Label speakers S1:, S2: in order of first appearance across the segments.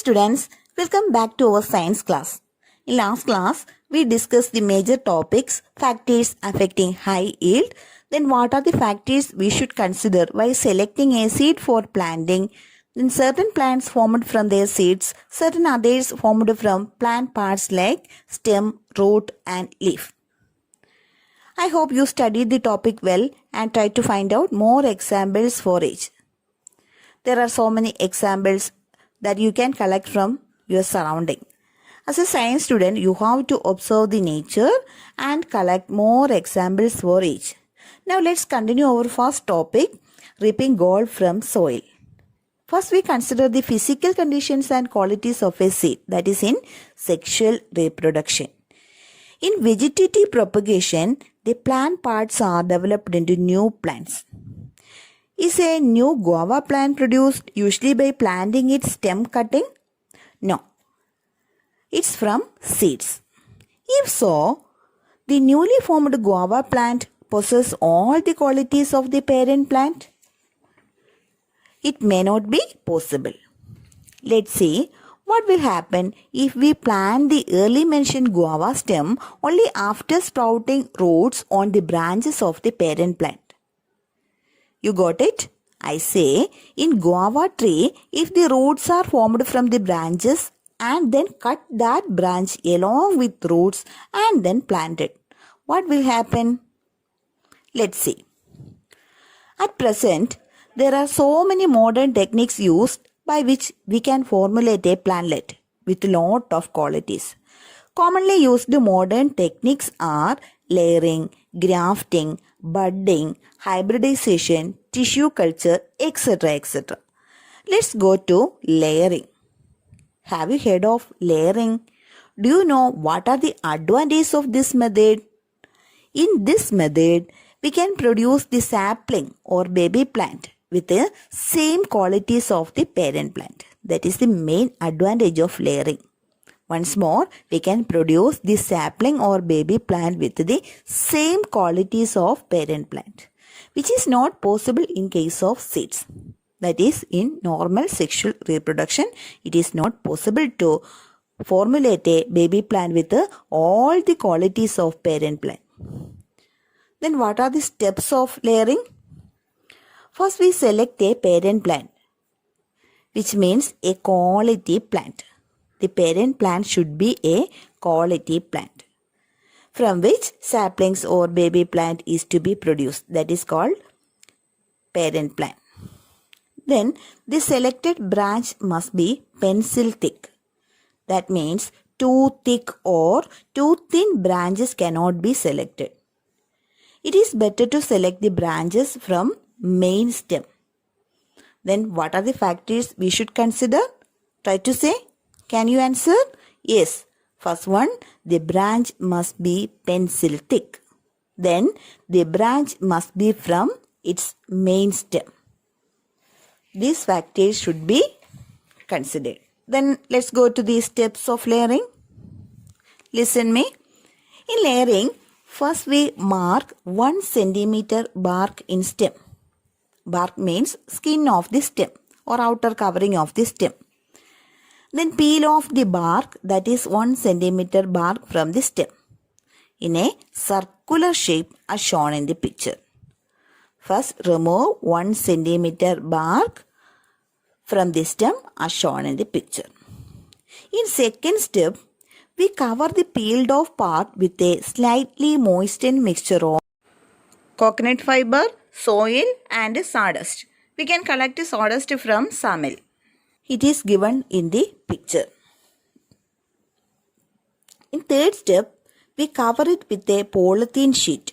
S1: students, welcome back to our science class. In last class, we discussed the major topics, factors affecting high yield, then what are the factors we should consider while selecting a seed for planting, then certain plants formed from their seeds, certain others formed from plant parts like stem, root and leaf. I hope you studied the topic well and tried to find out more examples for each. There are so many examples that you can collect from your surrounding. As a science student, you have to observe the nature and collect more examples for each. Now let's continue our first topic, reaping gold from soil. First, we consider the physical conditions and qualities of a seed, that is in sexual reproduction. In vegetative propagation, the plant parts are developed into new plants. Is a new guava plant produced usually by planting its stem cutting? No. It's from seeds. If so, the newly formed guava plant possesses all the qualities of the parent plant? It may not be possible. Let's see what will happen if we plant the early mentioned guava stem only after sprouting roots on the branches of the parent plant. You got it? I say, in guava tree, if the roots are formed from the branches and then cut that branch along with roots and then plant it, what will happen? Let's see. At present, there are so many modern techniques used by which we can formulate a plantlet with a lot of qualities. Commonly used modern techniques are layering, grafting, budding, hybridization, tissue culture, etc. etc. Let's go to layering. Have you heard of layering? Do you know what are the advantages of this method? In this method, we can produce the sapling or baby plant with the same qualities of the parent plant. That is the main advantage of layering. Once more, we can produce the sapling or baby plant with the same qualities of parent plant, which is not possible in case of seeds. That is, in normal sexual reproduction, it is not possible to formulate a baby plant with all the qualities of parent plant. Then what are the steps of layering? First, we select a parent plant, which means a quality plant. The parent plant should be a quality plant from which saplings or baby plant is to be produced. That is called parent plant. Then the selected branch must be pencil thick. That means too thick or too thin branches cannot be selected. It is better to select the branches from main stem. Then what are the factors we should consider? Try to say. Can you answer? Yes. First one, the branch must be pencil thick. Then the branch must be from its main stem. These factors should be considered. Then let's go to the steps of layering. Listen me. In layering, first we mark 1 centimeter bark in stem. Bark means skin of the stem or outer covering of the stem. Then peel off the bark, that is 1 centimeter bark from the stem in a circular shape as shown in the picture. First remove 1 centimeter bark from the stem as shown in the picture. In second step, we cover the peeled off part with a slightly moistened mixture of coconut fiber, soil and sawdust. We can collect sawdust from sawmill. It is given in the picture. In third step, we cover it with a polythene sheet.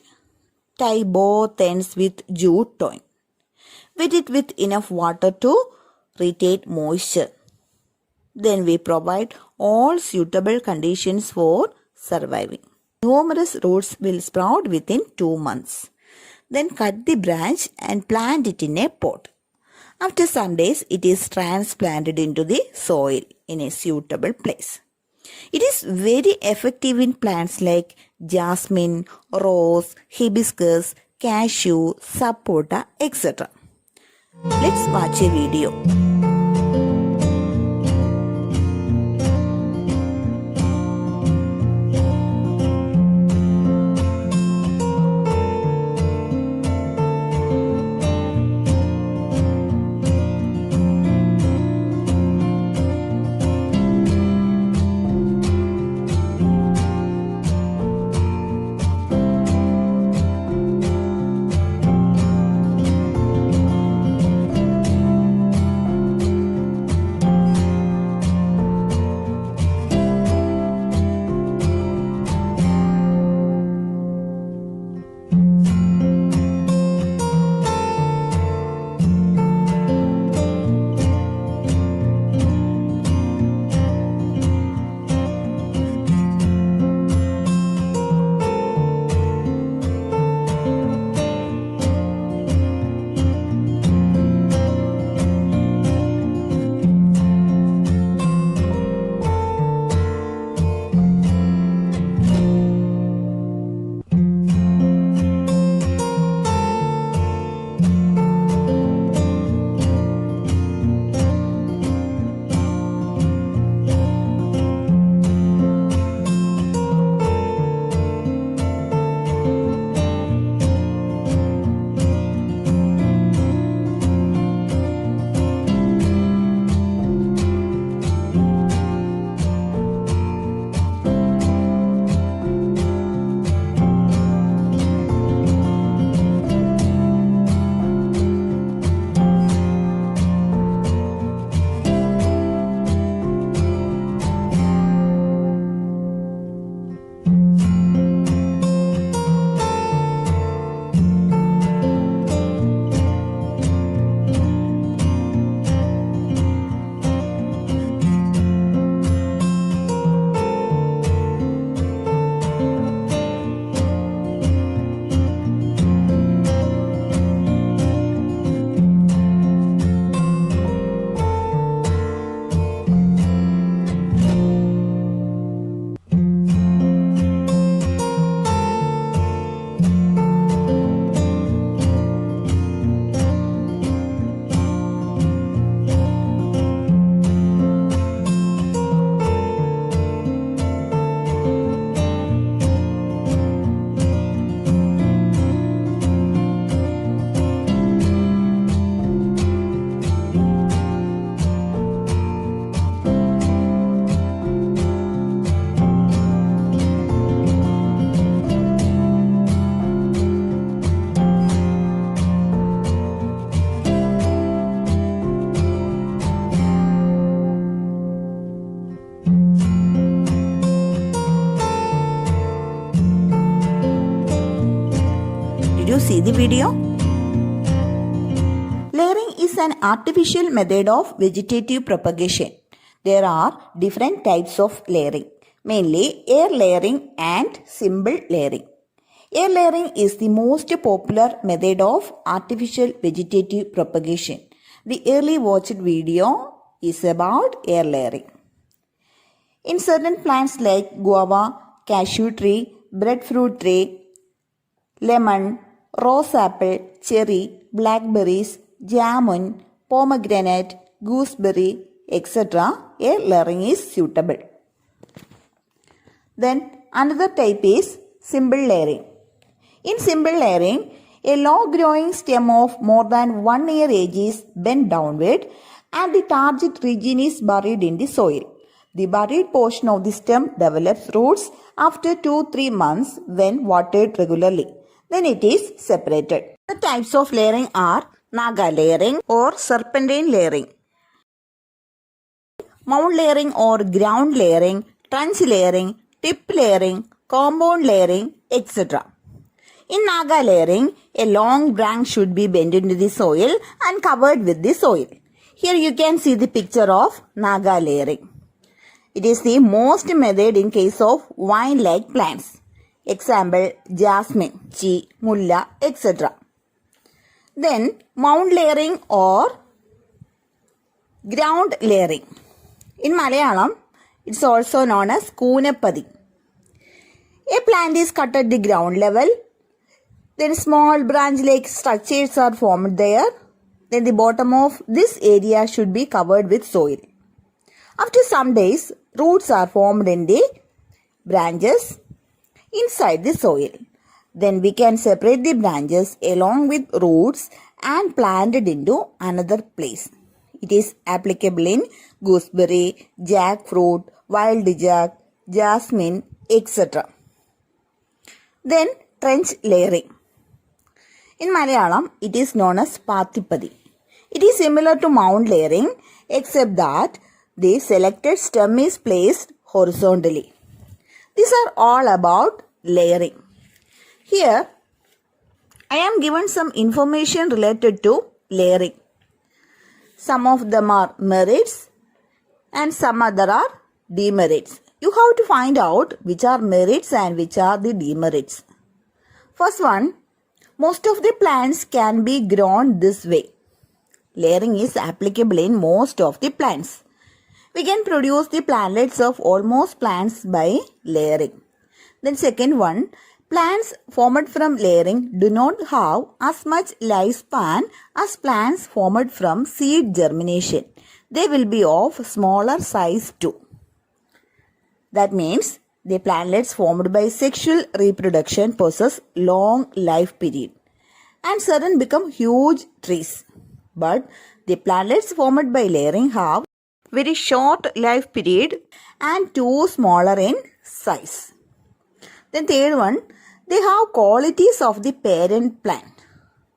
S1: Tie both ends with jute twine. Wet it with enough water to retain moisture. Then we provide all suitable conditions for surviving. Numerous roots will sprout within 2 months. Then cut the branch and plant it in a pot. After some days, it is transplanted into the soil in a suitable place. It is very effective in plants like jasmine, rose, hibiscus, cashew, sapota, etc. Let's watch a video. to see the video? Layering is an artificial method of vegetative propagation. There are different types of layering, mainly air layering and simple layering. Air layering is the most popular method of artificial vegetative propagation. The early watched video is about air layering. In certain plants like guava, cashew tree, breadfruit tree, lemon, rose apple, cherry, blackberries, jamun, pomegranate, gooseberry, etc., air layering is suitable. Then another type is simple layering. In simple layering, a low-growing stem of more than 1 year age is bent downward and the target region is buried in the soil. The buried portion of the stem develops roots after 2-3 months when watered regularly. Then it is separated. The types of layering are naga layering or serpentine layering, mound layering or ground layering, trench layering, tip layering, compound layering, etc. In naga layering, a long branch should be bent into the soil and covered with the soil. Here you can see the picture of naga layering. It is the most method in case of vine-like plants. Example, jasmine, chi, mulla, etc. Then, mound layering or ground layering. In Malayalam, it is also known as Koonapadi. A plant is cut at the ground level. Then small branch-like structures are formed there. Then the bottom of this area should be covered with soil. After some days, roots are formed in the branches inside the soil. Then we can separate the branches along with roots and plant it into another place. It is applicable in gooseberry, jackfruit, wild jack, jasmine, etc. Then trench layering. In Malayalam, it is known as Pathipadi. It is similar to mound layering except that the selected stem is placed horizontally. These are all about layering. Here, I am given some information related to layering. Some of them are merits and some other are demerits. You have to find out which are merits and which are the demerits. First one, most of the plants can be grown this way. Layering is applicable in most of the plants. We can produce the plantlets of almost plants by layering. Then second one, plants formed from layering do not have as much lifespan as plants formed from seed germination. They will be of smaller size too. That means the plantlets formed by sexual reproduction possess long life period and certain become huge trees. But the plantlets formed by layering have very short life period and too smaller in size. Then third one, they have qualities of the parent plant.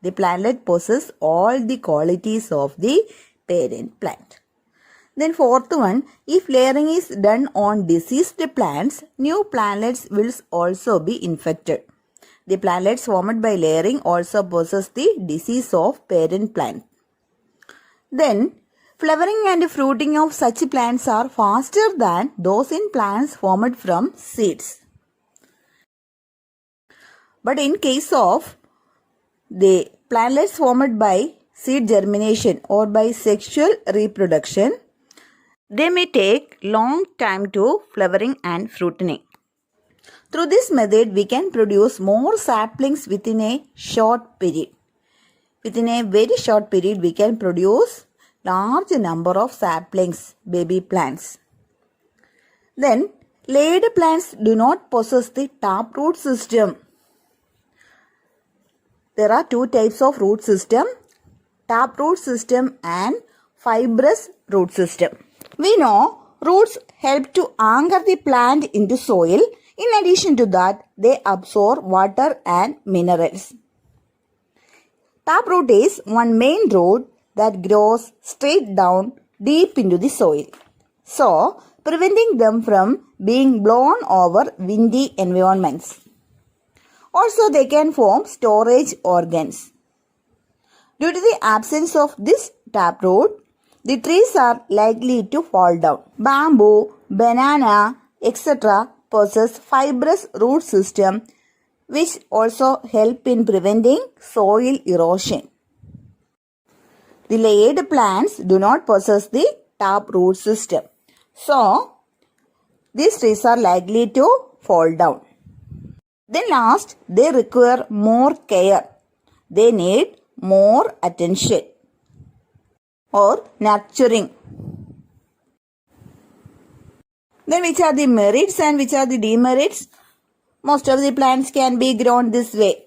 S1: The plantlet possesses all the qualities of the parent plant. Then fourth one, if layering is done on diseased plants, new plantlets will also be infected. The plantlets formed by layering also possess the disease of parent plant. Then, flowering and fruiting of such plants are faster than those in plants formed from seeds. But in case of the plantlets formed by seed germination or by sexual reproduction, they may take long time to flowering and fruiting. Through this method, we can produce more saplings within a short period. Within a very short period, we can produce large number of saplings, baby plants. Then, laid plants do not possess the taproot system. There are two types of root system, taproot system and fibrous root system. We know roots help to anchor the plant into soil. In addition to that, they absorb water and minerals. Taproot is one main root that grows straight down deep into the soil. So, preventing them from being blown over windy environments. Also, they can form storage organs. Due to the absence of this taproot, the trees are likely to fall down. Bamboo, banana, etc. possess fibrous root system which also help in preventing soil erosion. The layered plants do not possess the taproot system. So, these trees are likely to fall down. Then last, they require more care. They need more attention or nurturing. Then which are the merits and which are the demerits? Most of the plants can be grown this way.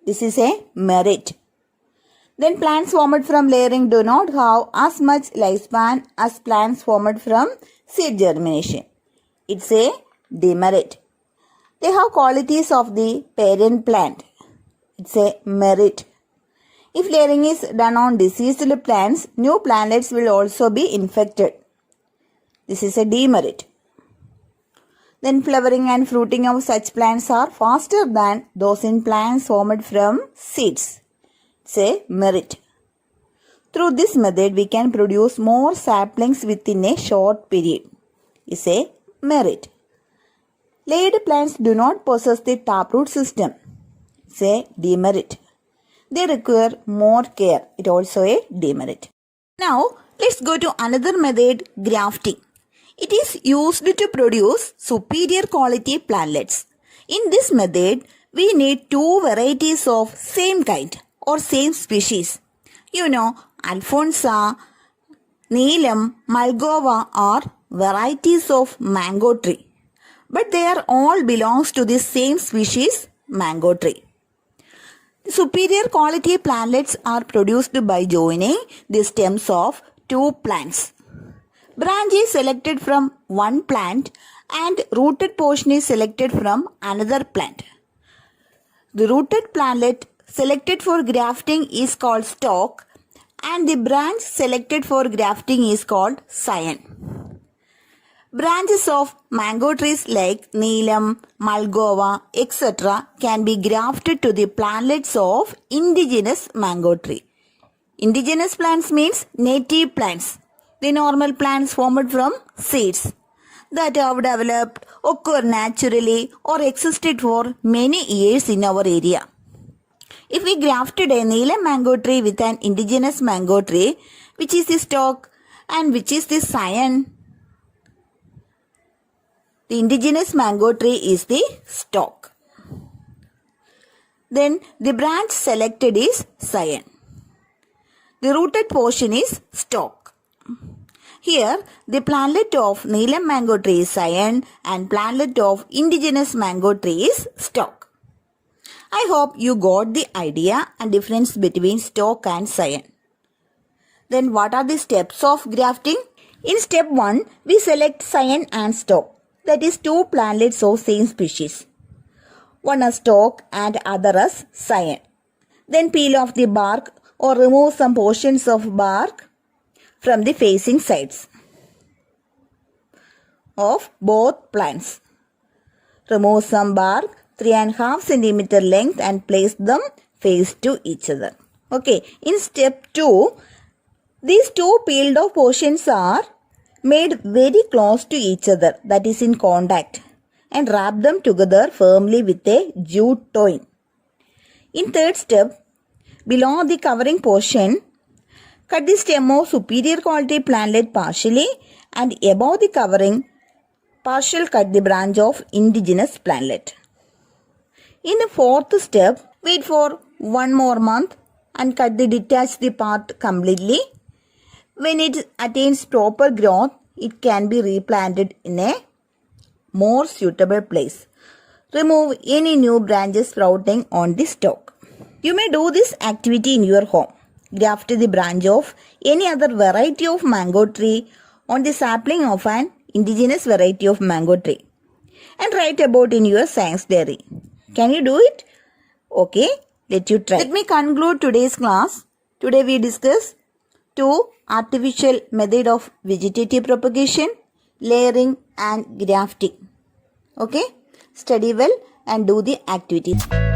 S1: This is a merit. Then plants formed from layering do not have as much lifespan as plants formed from seed germination. It's a demerit. They have qualities of the parent plant. It's a merit. If layering is done on diseased plants, new plantlets will also be infected. This is a demerit. Then flowering and fruiting of such plants are faster than those in plants formed from seeds. It's a merit. Through this method, we can produce more saplings within a short period. It's a merit. Layered plants do not possess the taproot system. It's a demerit. They require more care. It's also a demerit. Now, let's go to another method, grafting. It is used to produce superior quality plantlets. In this method, we need two varieties of same kind or same species. Alfonsa, Neelam, Malgova are varieties of mango tree. But they are all belongs to the same species, mango tree. The superior quality plantlets are produced by joining the stems of two plants. Branch is selected from one plant and rooted portion is selected from another plant. The rooted plantlet selected for grafting is called stalk and the branch selected for grafting is called scion. Branches of mango trees like Neelam, Malgova, etc. can be grafted to the plantlets of indigenous mango tree. Indigenous plants means native plants. The normal plants formed from seeds that have developed, occur naturally or existed for many years in our area. If we grafted a Neelam mango tree with an indigenous mango tree, which is the stalk and which is the scion, the indigenous mango tree is the stalk. Then the branch selected is scion. The rooted portion is stalk. Here, the plantlet of Neelam mango tree is scion and plantlet of indigenous mango tree is stalk. I hope you got the idea and difference between stalk and scion. Then what are the steps of grafting? In step 1, we select scion and stalk. That is two plantlets of same species. One as stalk and other as scion. Then peel off the bark or remove some portions of bark from the facing sides of both plants. Remove some bark 3.5 cm length and place them face to each other. Okay, in step 2, these two peeled off portions are made very close to each other, that is in contact, and wrap them together firmly with a jute twine. In third step, below the covering portion, cut the stem of superior quality plantlet partially and above the covering, partial cut the branch of indigenous plantlet. In the fourth step, wait for 1 more month and cut the detached part completely. When it attains proper growth, it can be replanted in a more suitable place. Remove any new branches sprouting on the stalk. You may do this activity in your home. Graft the branch of any other variety of mango tree on the sapling of an indigenous variety of mango tree and write about in your science diary. Can you do it? Okay, let you try. Let me conclude today's class. Today we discuss two artificial method of vegetative propagation, layering and grafting. Okay, study well and do the activities.